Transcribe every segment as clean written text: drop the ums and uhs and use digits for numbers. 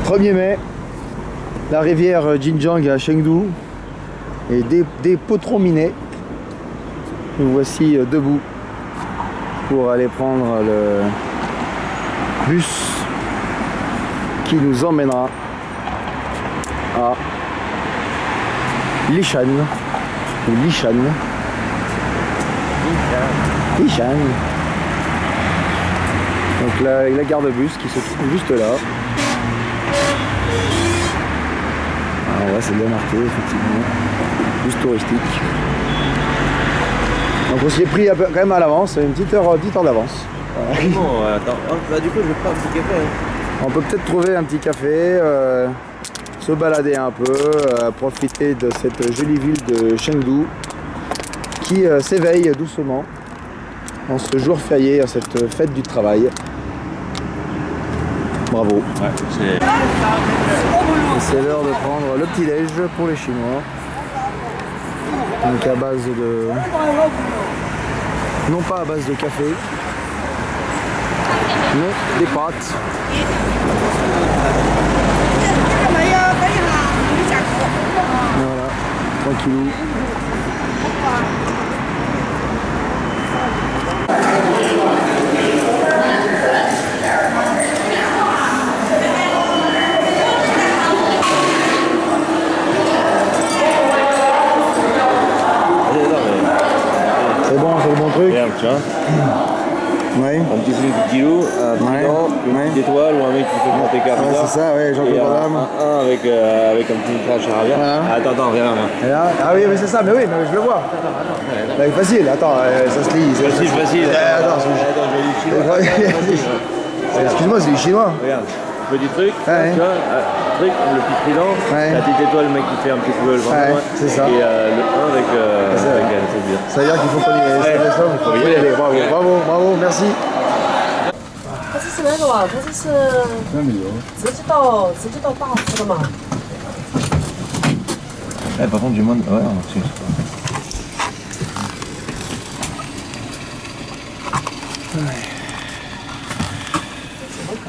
1er mai, la rivière Jinjiang à Chengdu et des potrons minés. Nous voici debout pour aller prendre le bus qui nous emmènera à Lishan ou Lishan. Lishan. Donc la gare de bus qui se trouve juste là. Alors là c'est bien marqué effectivement. Bus touristique. Donc on s'y est pris quand même à l'avance, une petite heure, 10 heures d'avance. Voilà. Bon, attends, bah, du coup je vais prendre un petit café. Hein. On peut peut-être trouver un petit café, se balader un peu, profiter de cette jolie ville de Chengdu qui s'éveille doucement en ce jour férié, à cette fête du travail. Bravo. Ouais, c'est l'heure de prendre le petit-déj pour les Chinois. Donc à base de... non pas à base de café, mais des pâtes. Voilà, tranquillou. C'est bon, c'est le bon truc. Regarde, tu vois. Ouais. Un petit truc de kilo, un trident, une petite étoile ou un mec qui fait monter carré. Ouais, c'est ça, ouais, Jean-Claude Van Damme. Un avec un petit crash à ravir. Voilà. Attends, viens là. Ah oui, mais c'est ça, mais oui, mais je le vois. Bah, facile, attends, ça se lit. Facile. Attends, je lis chinois. excuse-moi, c'est du chinois. Regarde, petit truc, Ouais. tu vois, le petit trident, Ouais. la petite étoile, le mec qui fait un petit peu le ventre, Ouais, c'est ça. et le 1 avec cette bière. Ça veut dire qu'il faut qu'on y aille. Ouais. Faut y aller. Bravo, merci. 它这是那个吧？它这是直接到大师的嘛？ Eh, par contre, du moins. Ouais, c'est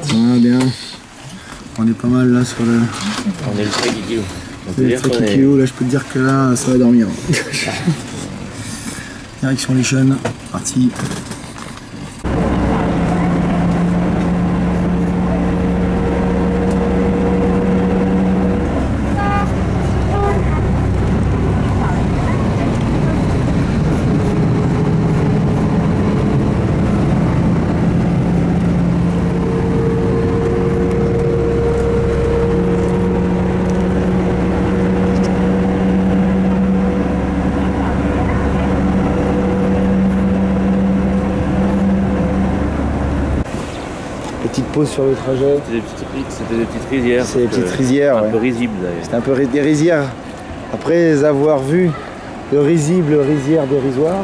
Ah bien. On est pas mal là sur le... On est le Trekikio. Là je peux te dire que là ça va dormir. Direction Lishan, parti. Petite pause sur le trajet. C'était des petites rizières. C'est des petites rizières, Un ouais. peu risibles d'ailleurs. C'était un peu des rizières. Après avoir vu de risibles rizières dérisoires,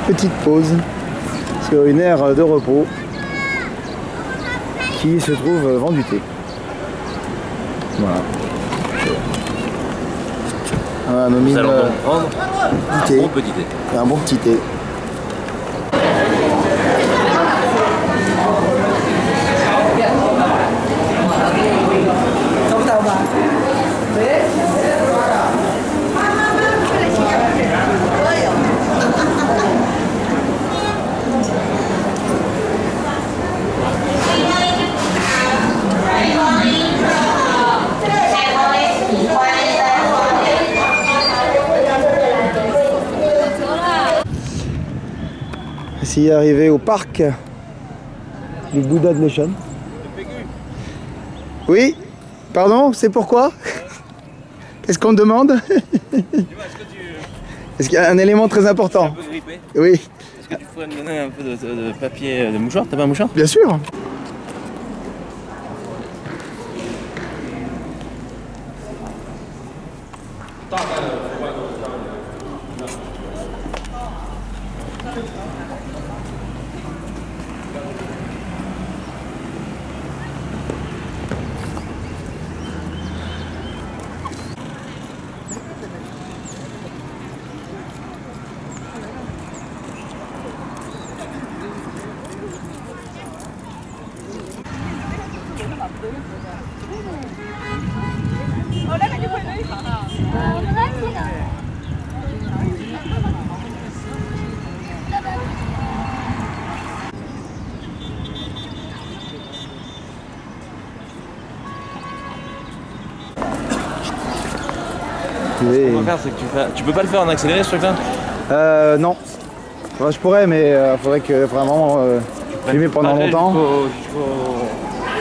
petite pause sur une aire de repos qui se trouve vent du thé. Voilà. Voilà, nos Nous mines allons donc prendre du thé. un bon petit thé. Un bon petit thé. Ici arrivé au parc du Bouddha de Leshan. Oui, pardon, c'est pourquoi? Qu'est-ce qu'on te demande? Est-ce qu'il y a un élément très important? Un peu grippé. Oui, Est-ce que tu pourrais me donner un peu de papier, de mouchoir? T'as pas un mouchoir? bien sûr. Ce qu'on va faire, c'est que tu peux pas le faire en accéléré ce truc-là? Non. Enfin, je pourrais, mais faudrait que vraiment filmer pendant longtemps.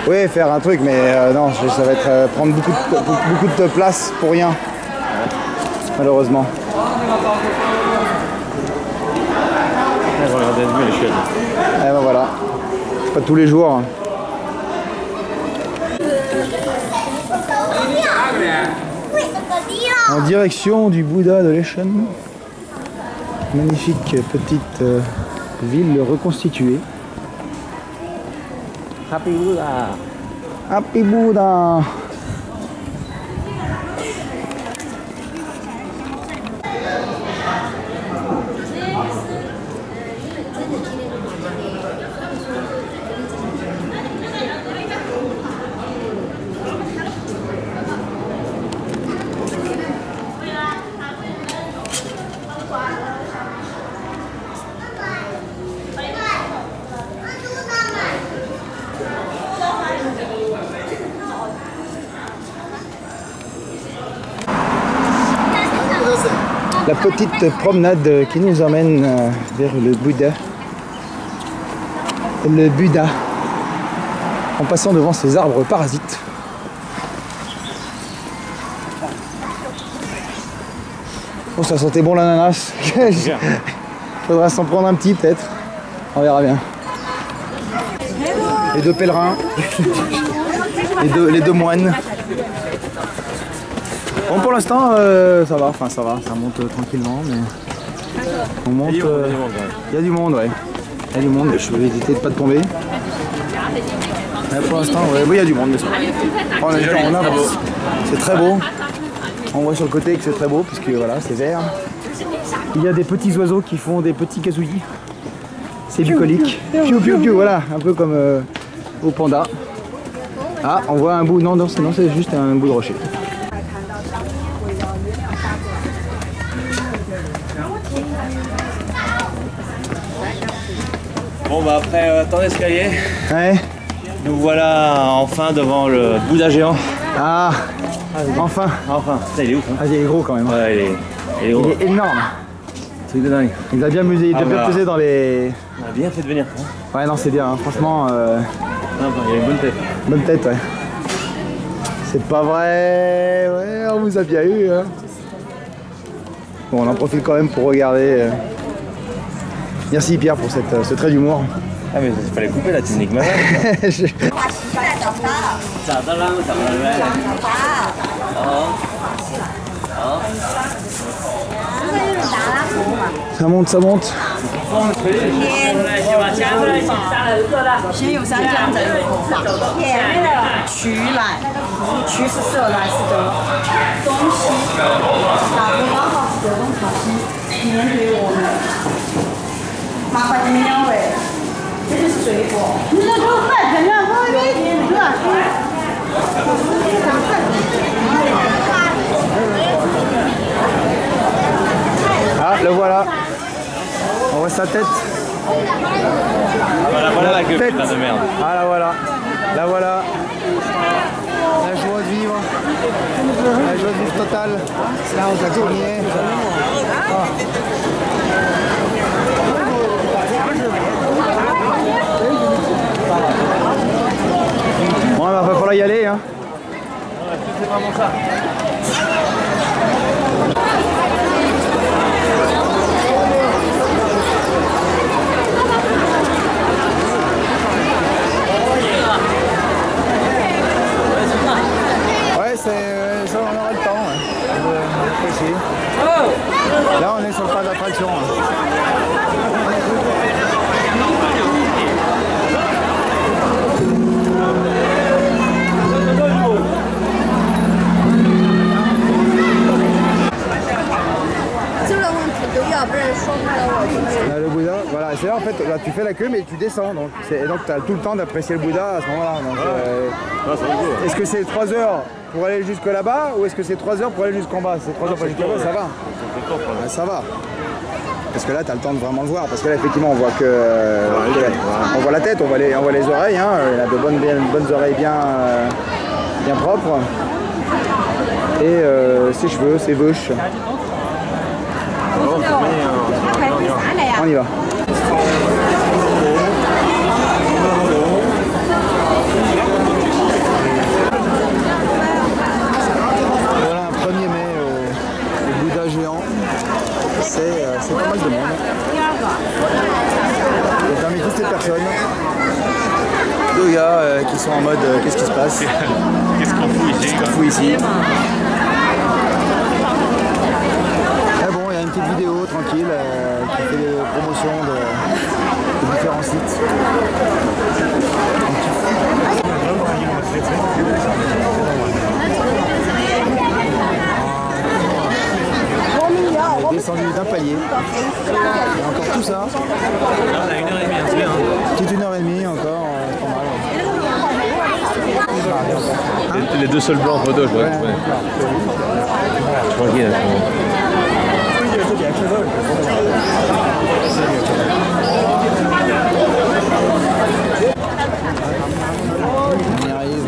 Oui, faire un truc, mais non, ça va être prendre beaucoup de place pour rien. Malheureusement. Regardez, les chiottes. Et ben voilà. C'est pas tous les jours. Hein. En direction du Bouddha de Leshan. Magnifique petite ville reconstituée. Happy Buddha. Happy Buddha. La petite promenade qui nous emmène vers le Bouddha. Le Bouddha. En passant devant ces arbres parasites. Oh, ça sentait bon l'ananas. Faudra s'en prendre un petit peut-être. On verra bien. Les deux pèlerins. les deux moines. Bon, pour l'instant, ça va, ça monte tranquillement, mais on monte. Il y a du monde, ouais. Il y a du monde, je vais éviter de pas tomber. Mais pour l'instant, ouais, oui, il y a du monde, mais ça va. On avance. C'est très beau. On voit sur le côté que c'est très beau, puisque voilà, c'est vert. Il y a des petits oiseaux qui font des petits gazouillis. C'est bucolique. Piou, piou, piou, voilà, un peu comme au panda. Ah, on voit un bout, non, c'est juste un bout de rocher. Bon bah après tant d'escalier, Ouais. nous voilà enfin devant le Bouddha géant. Ah, enfin. Enfin, putain, il est ouf hein. Ah, il est gros quand même. Ouais, il est gros. Il est énorme. Truc de dingue. Il a bien musé, il a bien pesé dans les... On a bien fait de venir. Hein. Ouais, non, c'est bien, hein. Franchement. Non, il a une bonne tête. Bonne tête, ouais. C'est pas vrai. Ouais, on vous a bien eu. Hein. Bon, on en profite quand même pour regarder. Merci Pierre pour ce trait d'humour. Ah mais il fallait couper là, tu me niques ma mère. Ça monte, ça monte. 先有三江真田那个渠来，渠是色来是得东西，哪个刚好是得东朝西，面对我们。麻烦你们两位，这就是水果。你这都饭肯定我给你这。Ah, le voilà. On voit sa tête. Voilà la queue, putain de merde. Ah, la voilà. La voilà. La joie de vivre. La joie de vivre totale. Là, on y est. Ah. Bon, il va falloir y aller. Hein. C'est vraiment ça. Ça, on aura le temps. Ouais. Là, on est sur le pas d'attraction. tu fais la queue mais tu descends, donc tu as tout le temps d'apprécier le Bouddha à ce moment-là. Est-ce que c'est 3 heures pour aller jusque là-bas ou est-ce que c'est 3 heures pour aller jusqu'en bas? C'est 3 heures pour aller jusqu'en bas, ça va. Ça va. Parce que là, tu as le temps de vraiment le voir. Parce que là, effectivement, on voit on voit la tête, on voit les oreilles. Hein. Il a de bonnes oreilles bien propres. Et ses cheveux, ses bouches. On y va. Voilà un 1er mai au Bouddha géant. C'est pas mal de monde. Et parmi toutes ces personnes, 2 gars qui sont en mode qu'est-ce qui se passe? Qu'est-ce qu'on fout ici? Qu'est-ce qu'on fout ici? Mais bon, il y a une petite vidéo tranquille qui fait des promotions de différents sites. On est descendu d'un palier. Il y a encore tout ça. On a 1h30. Petite 1h30 encore, pas mal. Les 2 seuls blancs entre deux, je vois. Tranquille. On y arrive.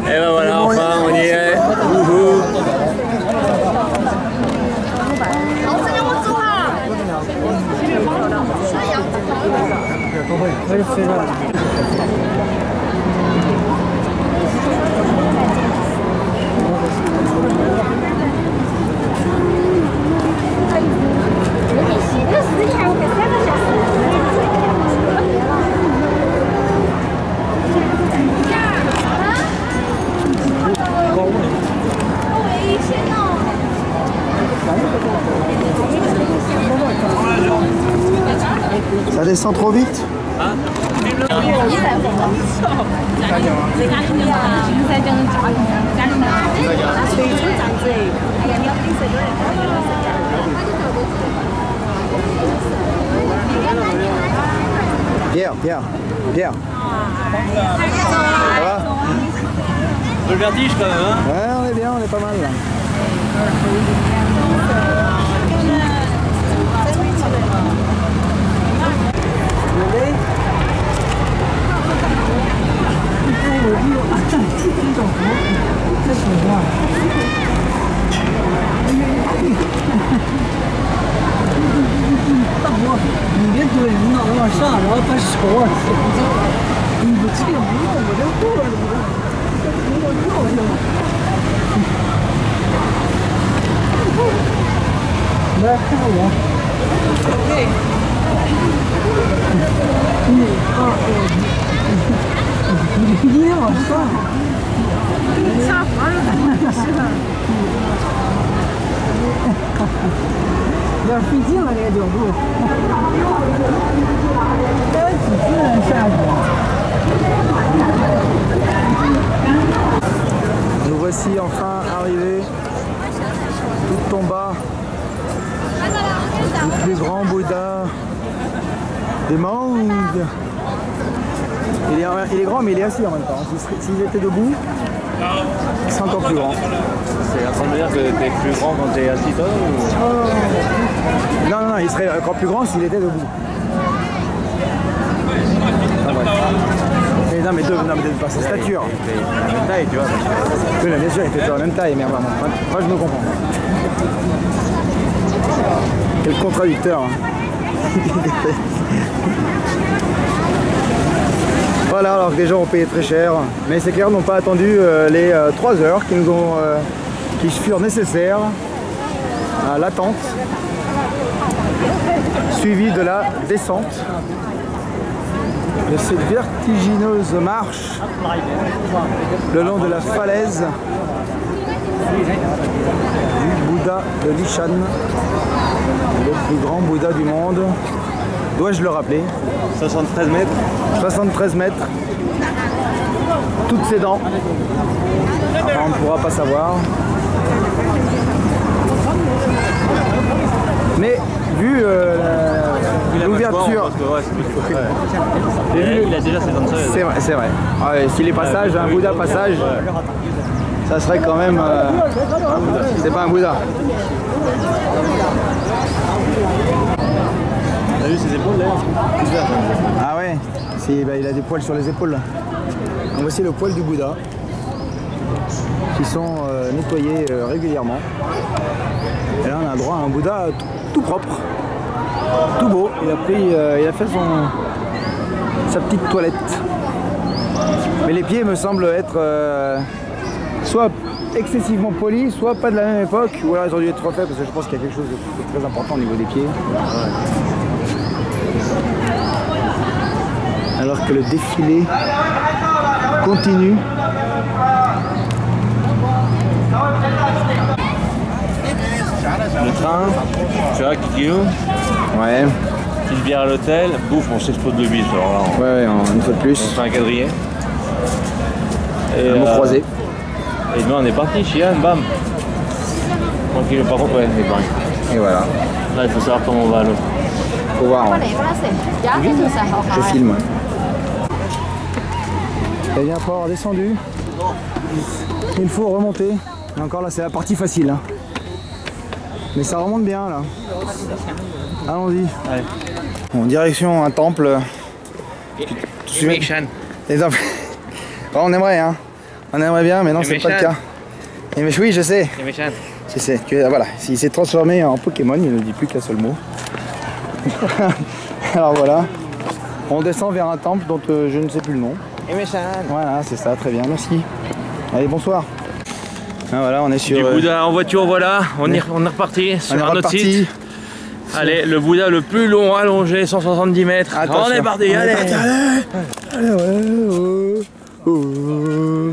Et ben voilà, enfin on y est. Wouhou. Ça descend trop vite. Pierre. Ça va? Un peu le vertige quand même, hein? Ouais, on est bien, on est pas mal là. Nous voici enfin arrivés tout en bas du plus grand Bouddha des Mangues. Il est grand mais il est assis en même temps. S'il était debout, c'est encore plus grand. C'est en train de dire que t'es plus grand quand t'es assis toi ou... Non, il serait encore plus grand s'il était debout. Ah, ouais. Mais pas sa stature. La même taille, tu vois. Oui, bien sûr, il était de la même taille, mais vraiment. Moi, je me comprends. Quel contradicteur. Voilà, alors que des gens ont payé très cher. Mais ces clients n'ont pas attendu les 3 heures qui furent nécessaires à l'attente, suivie de la descente de cette vertigineuse marche le long de la falaise du Bouddha de Lishan, le plus grand Bouddha du monde. Dois-je le rappeler? 73 mètres. 73 mètres, toutes ses dents. Enfin, on ne pourra pas savoir. Mais vu l'ouverture, il a déjà 56. c'est vrai, c'est vrai. Ah ouais, si les passages, un Bouddha passage, ça serait quand même. C'est pas un Bouddha. T'as vu ses épaules là? Ah ouais, bah, il a des poils sur les épaules là. Donc voici le poil du Bouddha qui sont nettoyés régulièrement. Et là on a droit à un Bouddha tout propre, tout beau. Il a fait sa petite toilette. Mais les pieds me semblent être soit excessivement polis, soit pas de la même époque, ou alors ils ont dû être refaits parce que je pense qu'il y a quelque chose de très important au niveau des pieds. Alors que le défilé continue. Le train, tu vois, Kikino, Ouais, petite bière à l'hôtel, bouffe, on s'explose le bif. Alors là, ouais, une fois de on plus. fait un quadrillé. Et, Un mot croisé. Et nous on est parti, Chian, bam. Tranquille, par contre, ouais, c'est pareil. Et voilà, Là, il faut savoir comment on va à l'eau. faut voir. Hein. Je filme. Et bien fort descendu. Il faut remonter. Et encore là, c'est la partie facile. Hein. Mais ça remonte bien là. Allons-y. En direction un temple. Les temples. Bon, on aimerait, hein. On aimerait bien, mais non, c'est pas le cas. Mais oui, je sais. Je sais. Voilà, s'il s'est transformé en Pokémon, il ne dit plus qu'un seul mot. Alors voilà. On descend vers un temple dont je ne sais plus le nom. Voilà, c'est ça, très bien, merci. Allez, bonsoir. Ah, voilà, on est sur. Du Bouddha en voiture, voilà, on est reparti sur un autre site. Allez, le Bouddha le plus long allongé, 170 mètres. Attention. On est parti, allez, Allez, ouais, oh,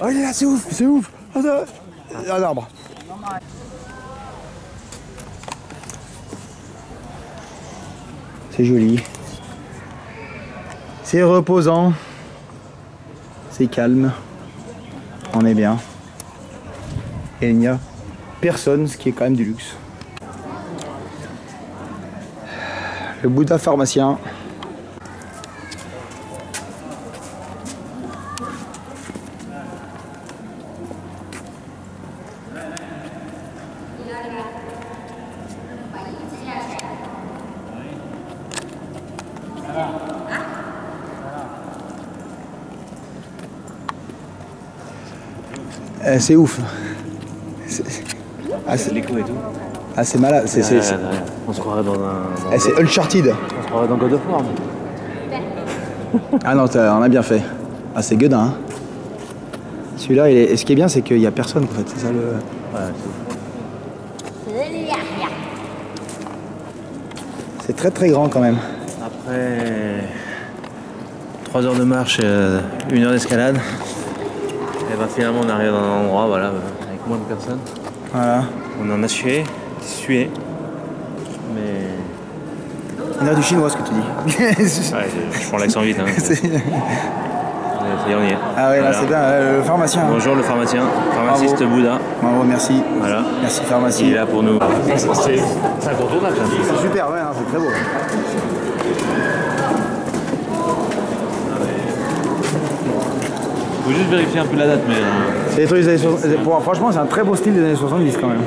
il est là, c'est ouf, c'est ouf. Un arbre. C'est joli. C'est reposant. C'est calme. On est bien. Et il n'y a personne, ce qui est quand même du luxe. Le Bouddha pharmacien. C'est ouf. C'est l'écho et tout. Ah, c'est malade. On se croirait dans un. C'est Uncharted. On se croirait dans God of War. Ah non, on a bien fait. Ah, c'est gueudin. Hein. Celui-là, et ce qui est bien, c'est qu'il n'y a personne en fait. C'est ça le. Ouais, c'est très très grand quand même. après 3 heures de marche, 1 heure d'escalade, et ben finalement on arrive dans un endroit voilà, avec moins de personnes. Voilà. On en a sué, mais. On a du chinois ce que tu dis. Ouais, je prends l'accent vite. Hein. On y est. Ah ouais, là Voilà. c'est bien, le pharmacien. Hein. Bonjour le pharmacien, pharmaciste Bravo. Bouddha. Bravo, merci. Voilà. Merci Il est pharmacie. là pour nous. C'est incontournable. C'est super, ouais, hein, c'est très beau. Faut juste vérifier un peu la date, mais. C'est des trucs des années 70. Franchement, c'est un très beau style des années 70 quand même.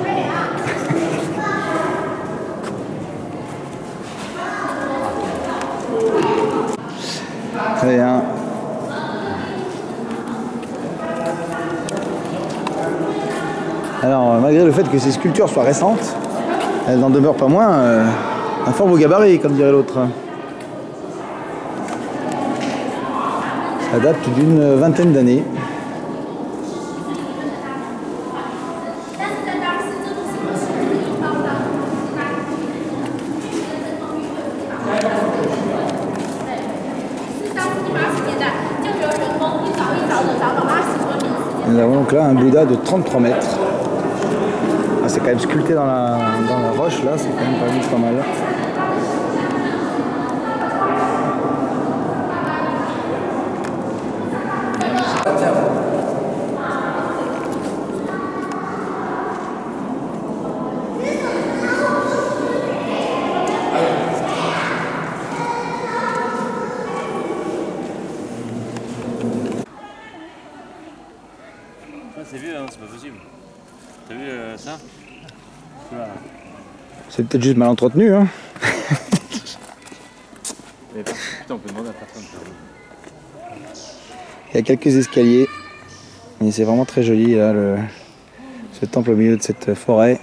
Très bien. Alors, malgré le fait que ces sculptures soient récentes, elles n'en demeurent pas moins un fort beau gabarit, comme dirait l'autre. Ça date d'une vingtaine d'années. Nous avons donc là un Bouddha de 33 mètres. Ah, c'est quand même sculpté dans la roche là, c'est quand même pas mal. C'est peut-être juste mal entretenu, hein. Mais putain, on peut demander à personne. Il y a quelques escaliers, mais c'est vraiment très joli là, ce temple au milieu de cette forêt.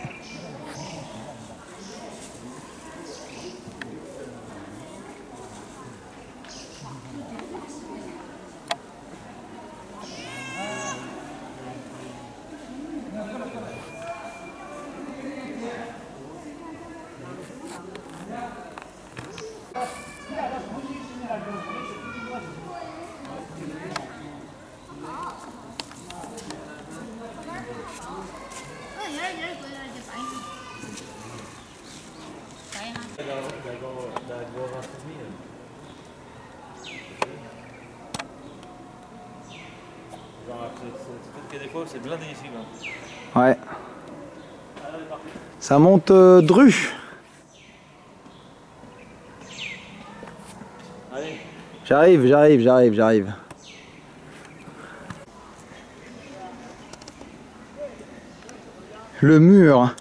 Des fois, c'est blindé ici. Ouais. Ça monte dru. Allez. J'arrive. Le mur.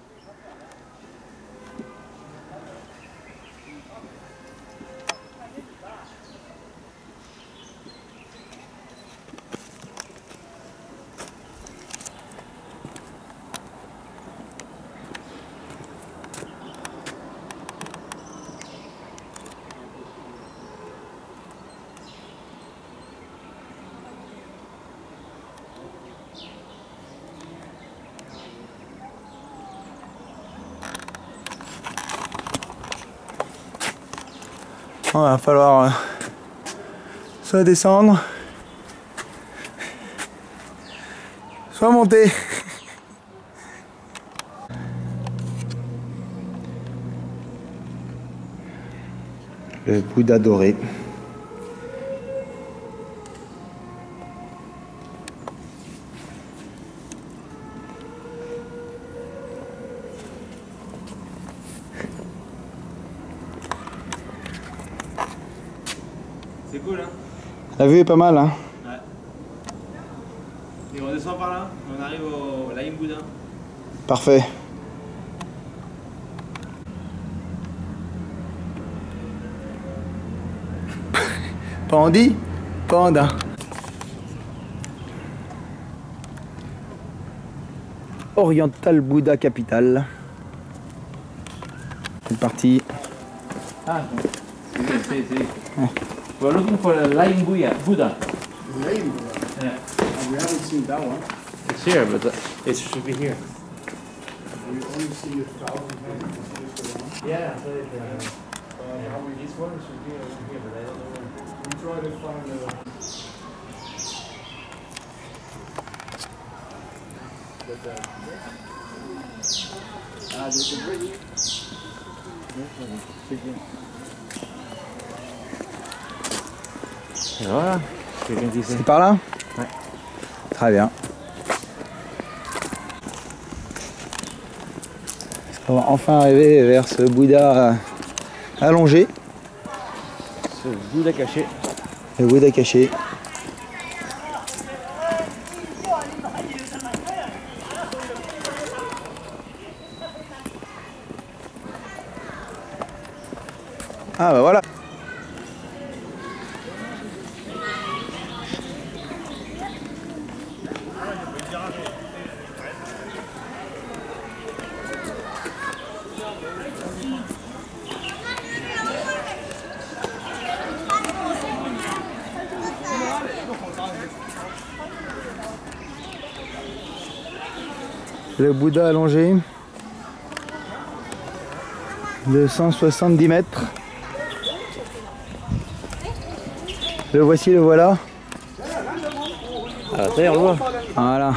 Il va falloir soit descendre, soit monter. Le Bouddha doré. C'est cool, hein? La vue est pas mal, hein? Ouais. Et on descend par là, on arrive au Laïm Bouddha. Parfait. Pandi? Panda. Oriental Bouddha Capital. C'est parti. Ah, c'est. We're looking for a Laïm Buddha. Laïm Buddha? Yeah. We haven't seen that one. It's here, but it should be here. We only see 1,000 hands. Yeah, This one should be over here, but I don't know where. We try to find there's a bridge. Et voilà, quelqu'un qui sait. C'est par là? Ouais. Très bien. On va enfin arriver vers ce Bouddha allongé. Ce Bouddha caché. Le Bouddha caché. Ah bah voilà. Le Bouddha allongé de 170 mètres. Le voici, le voilà. À la terre, loin. Voilà.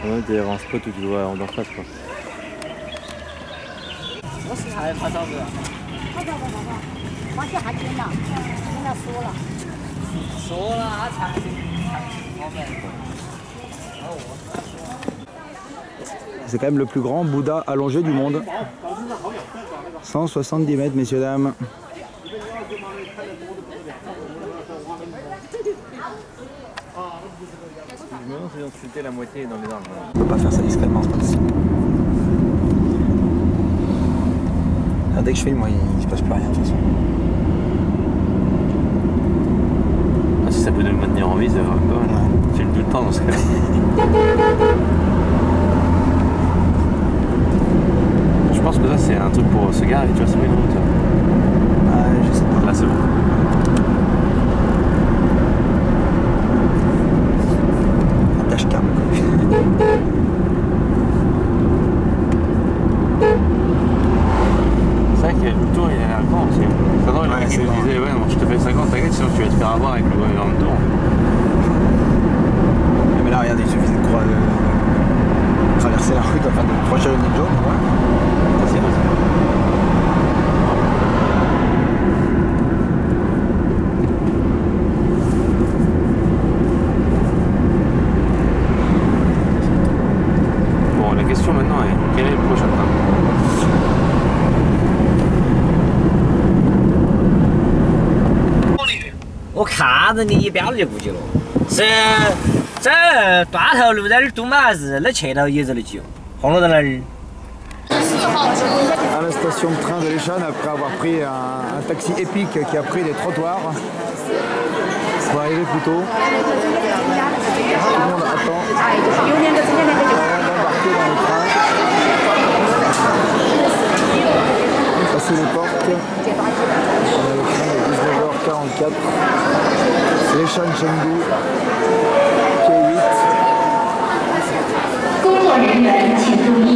Ouais, t'es un spot où tu le vois en face, quoi. C'est quand même le plus grand Bouddha allongé du monde. 170 mètres, messieurs, dames. Non, c'est dans shooter la moitié dans les arbres. On peut pas faire ça discrètement, c'est pas possible. Ah, dès que je filme, moi, il se passe plus rien de toute façon. Ah, si ça peut nous maintenir en vie, ça va pas mal. Ouais. Filme tout le temps dans ce cas-là. Je pense que ça c'est un truc pour se garer, tu vois, c'est pas une route. Ah, je sais pas. Là c'est bon. Un dashcam. C'est vrai que le tour il a l'air grand aussi. Ça non, il Ouais, me disait ouais non, je te fais 50, t'inquiète, sinon tu vas te faire avoir avec le grand tour. Mais là, regardez, il suffit de traverser la rue, enfin de franchir une ligne jaune, ouais. C'est possible. Bon, la question maintenant est, quel est le prochain train?我看着你标了就不久了，是这大头路在那儿堵嘛是那前头也在那挤，红绿灯那儿。 À la station de train de l'Échanne, après avoir pris un taxi épique qui a pris des trottoirs pour arriver plus tôt. Tout le monde attend d'embarquer dans le train. Passer les portes. On a le train de 19h44. L'Échanne Chengdu, quai 8. 工作人员请注意，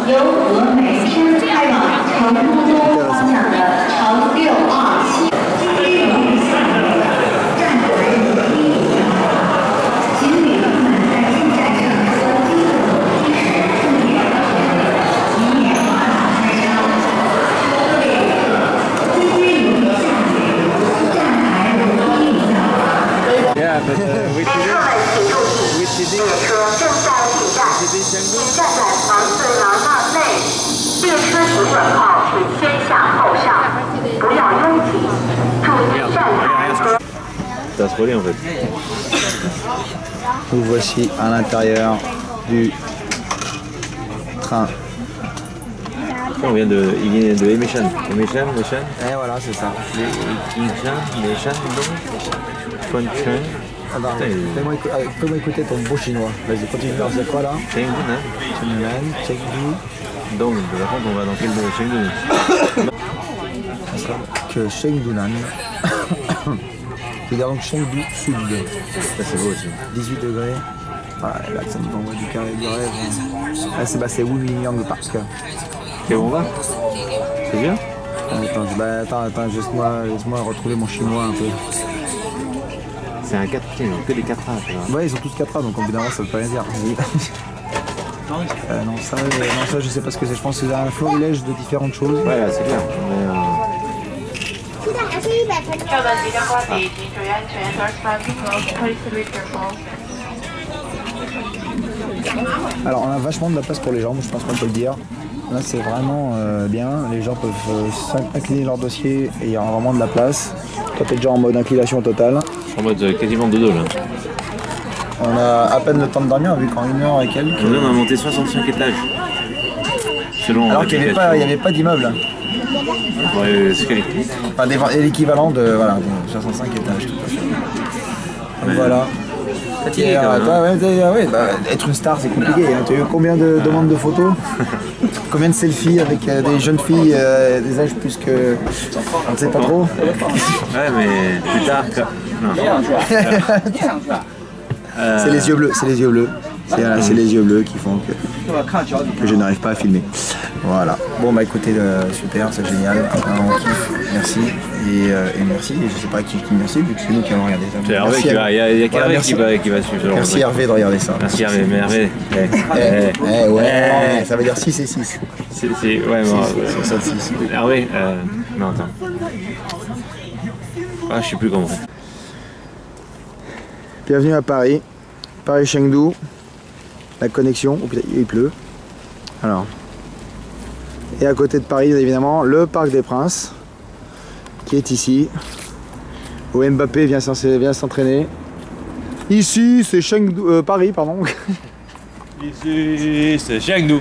由峨眉山开往成都东方向的长627站台有异常，请旅客们在进站乘车经过楼梯时注意安全，以免滑倒摔伤。各位旅客，今天由于下雨，站台楼梯异常。 Yeah, but which is it? 列车正在进站，请站在黄色廊道内。列车行稳后，请先下后上，不要拥挤，注意站台和。 Ça se relie en fait. Nous voici à l'intérieur du train. Il vient de Emeshan. Emeshan. Et voilà, c'est ça. Emeshan, Funshan. Attends, fais-moi écouter ton beau chinois. Vas-y, continue à dire quoi là? Chengdu, Chengdu. Donc, de la France, on va dans quel Chengdu? D'accord. Que Chengdunan. C'est-à-dire donc Chengdu Sud. Ça c'est beau aussi. 18 degrés. Voilà, là ça nous envoie du carré du rêve. Là c'est Wuming Park. Et où on va? C'est bien? Attends, laisse-moi retrouver mon chinois un peu. C'est un 4 pieds, que des 4A. Ouais, ils ont tous 4A, donc au bout d'un moment ça veut pas rien dire. Non, ça je sais pas ce que c'est. Je pense que c'est un florilège de différentes choses. Ouais, là, c'est clair. Alors on a vachement de la place pour les jambes, je pense qu'on peut le dire. Là c'est vraiment bien, les gens peuvent incliner leur dossier et il y aura vraiment de la place. Toi t'es déjà en mode inclination totale. En mode quasiment dodo là. On a à peine le temps de dormir vu qu'en 1 heure et quelques. Là on a monté 65 étages. Selon alors qu'il n'y avait pas d'immeuble. Ouais, c'est enfin, l'équivalent de 65 étages tout à fait. Donc ouais. Voilà. Fatigué quand même. Être une star c'est compliqué. Hein. Tu as eu combien de demandes de photos? Combien de selfies avec des jeunes filles des âges plus que... On ne sait pas trop. Ouais mais plus tard... Non. C'est les yeux bleus, c'est les yeux bleus. C'est les yeux bleus qui font que je n'arrive pas à filmer. Voilà. Bon bah écoutez, super, c'est génial. On kiffe. Merci. Et merci. Et je sais pas à qui merci vu que c'est nous qui allons regarder ça. C'est Hervé qui va. Il y a qu'Hervé qui va suivre. Merci Hervé de regarder ça. Merci Hervé, mais Hervé. Ouais, ça veut dire 6 et 6. Ouais, bon. C'est ça 6. Hervé, non attends. Ah, je sais plus comment. Bienvenue à Paris. Paris-Chengdu. La connexion. Oh putain, il pleut. Alors. Et à côté de Paris, évidemment, le Parc des Princes, qui est ici, où Mbappé vient s'entraîner. Ici, c'est Chengdu, Paris, pardon. Ici, c'est Chengdu.